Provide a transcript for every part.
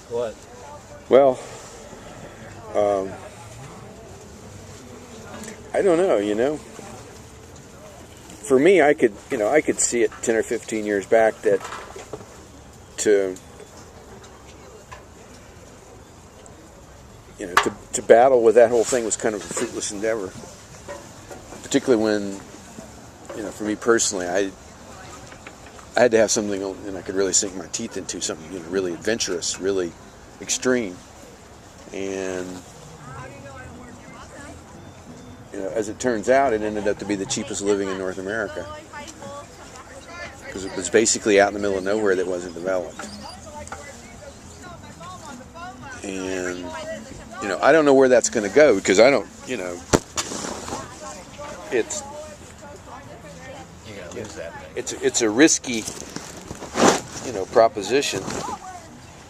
What? Well, I don't know, For me, I could see it 10 or 15 years back that to battle with that whole thing was kind of a fruitless endeavor. Particularly when, for me personally, I had to have something I could really sink my teeth into, something really adventurous, really extreme. And as it turns out, it ended up to be the cheapest living in North America, because it was basically out in the middle of nowhere that wasn't developed. And I don't know where that's going to go, because I don't, it's You're gonna lose that thing. it's a risky proposition,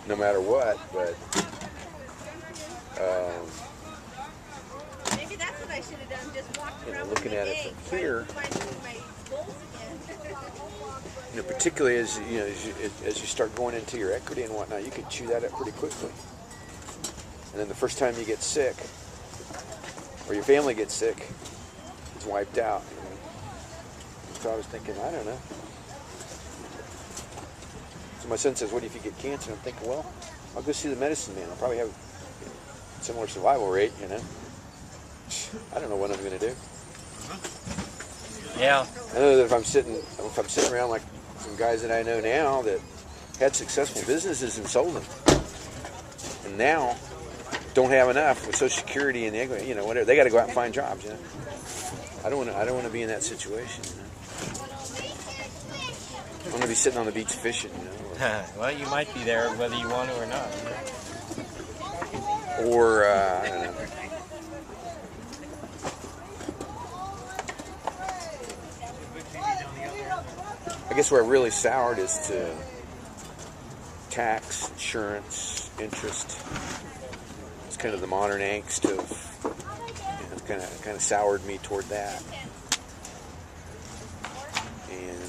no matter what. But Maybe that's what I should have done. Just walked around looking at it from here, again. particularly as you start going into your equity and whatnot, you could chew that up pretty quickly. And then the first time you get sick, or your family gets sick, it's wiped out. So I was thinking, I don't know. So my son says, "What if you get cancer?" I'm thinking, well, I'll go see the medicine man. I'll probably have a similar survival rate, I don't know what I'm going to do. Yeah. I know that if I'm sitting around like some guys that I know now that had successful businesses and sold them, and now don't have enough with Social Security and the equity, whatever, they got to go out and find jobs. I don't want to be in that situation. I'm going to be sitting on the beach fishing. Well, you might be there whether you want to or not. Or I don't know. I guess where I really soured is to tax, insurance, interest. It's kind of the modern angst of kind of soured me toward that. And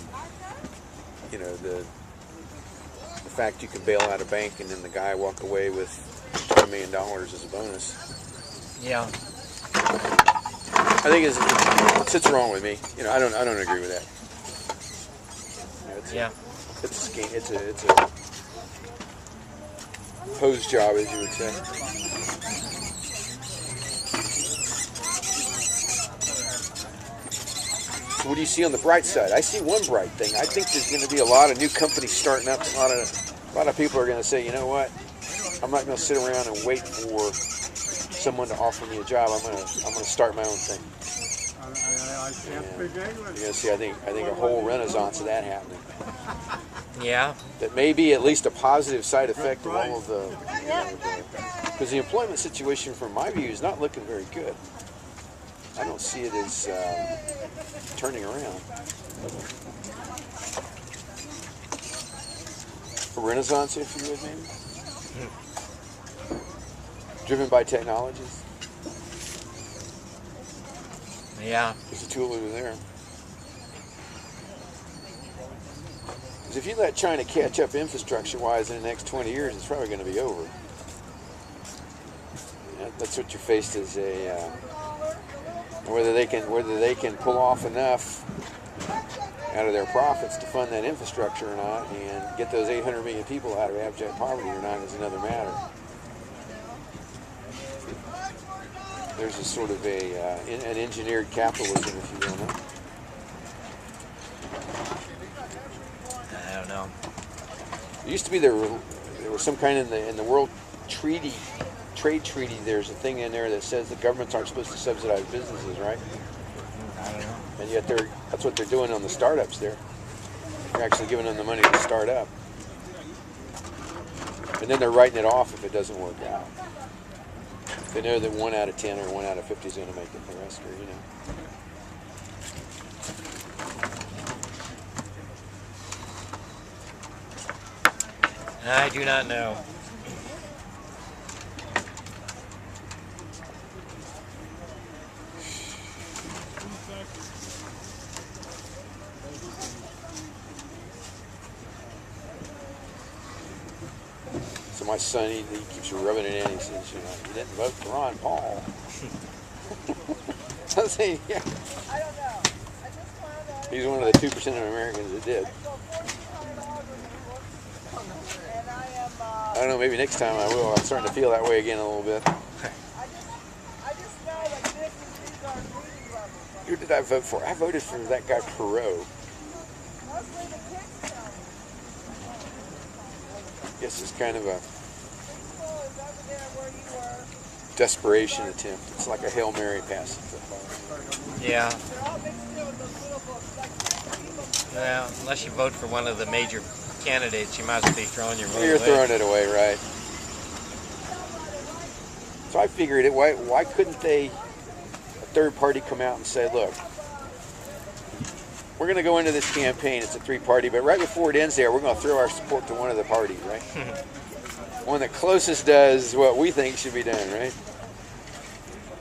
the fact you can bail out a bank and then the guy walk away with $20 million as a bonus. Yeah. I think it sits wrong with me. I don't agree with that. It's a scheme. It's a hose job, as you would say. So what do you see on the bright side? I see one bright thing. I think there's going to be a lot of new companies starting up. A lot of people are going to say, you know what? I'm not going to sit around and wait for someone to offer me a job. I'm going to start my own thing. And you're going to see, I think a whole renaissance of that happening. Yeah. That may be at least a positive side effect of all of the, because the employment situation, from my view, is not looking very good. I don't see it as turning around. A renaissance, if you would, maybe? Driven by technologies. Yeah. There's a tool over there. Because if you let China catch up infrastructure-wise in the next 20 years, it's probably going to be over. That's what you're faced as whether they can pull off enough out of their profits to fund that infrastructure or not, and get those 800 million people out of abject poverty or not, is another matter. There's a sort of an engineered capitalism, if you will, no? I don't know. It used to be there was some kind in the world trade treaty. There's a thing in there that says the governments aren't supposed to subsidize businesses, right? I don't know. And yet that's what they're doing on the startups there. They're actually giving them the money to start up. And then they're writing it off if it doesn't work out. They know that 1 out of 10 or 1 out of 50 is going to make it. The rest are, I do not know. So my son, he keeps rubbing it in. He says, you know, you didn't vote for Ron Paul. I was saying, yeah. He's one of the 2% of Americans that did. I don't know, maybe next time I will. I'm starting to feel that way again a little bit. Who did I vote for? I voted for that guy Perot. Guess it's kind of a desperation attempt. It's like a Hail Mary pass. Yeah. Well, unless you vote for one of the major candidates, you might as well be throwing your vote You're away. throwing it away, right? So I figured it. Why couldn't a third party come out and say, look, we're going to go into this campaign. It's a three-party, but right before it ends there, we're going to throw our support to one of the parties, right? One that closest does what we think should be done, right?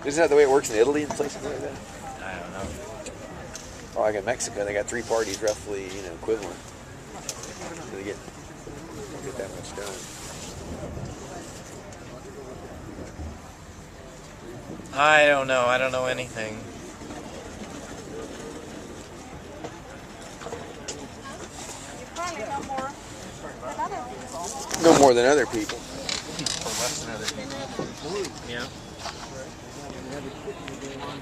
Isn't that the way it works in Italy and places like that? I don't know. Oh, like in Mexico, they got three parties roughly, you know, equivalent. So they get that much done. I don't know. I don't know anything. You probably know more than other people. No more than other people. Or less than other people. Yeah.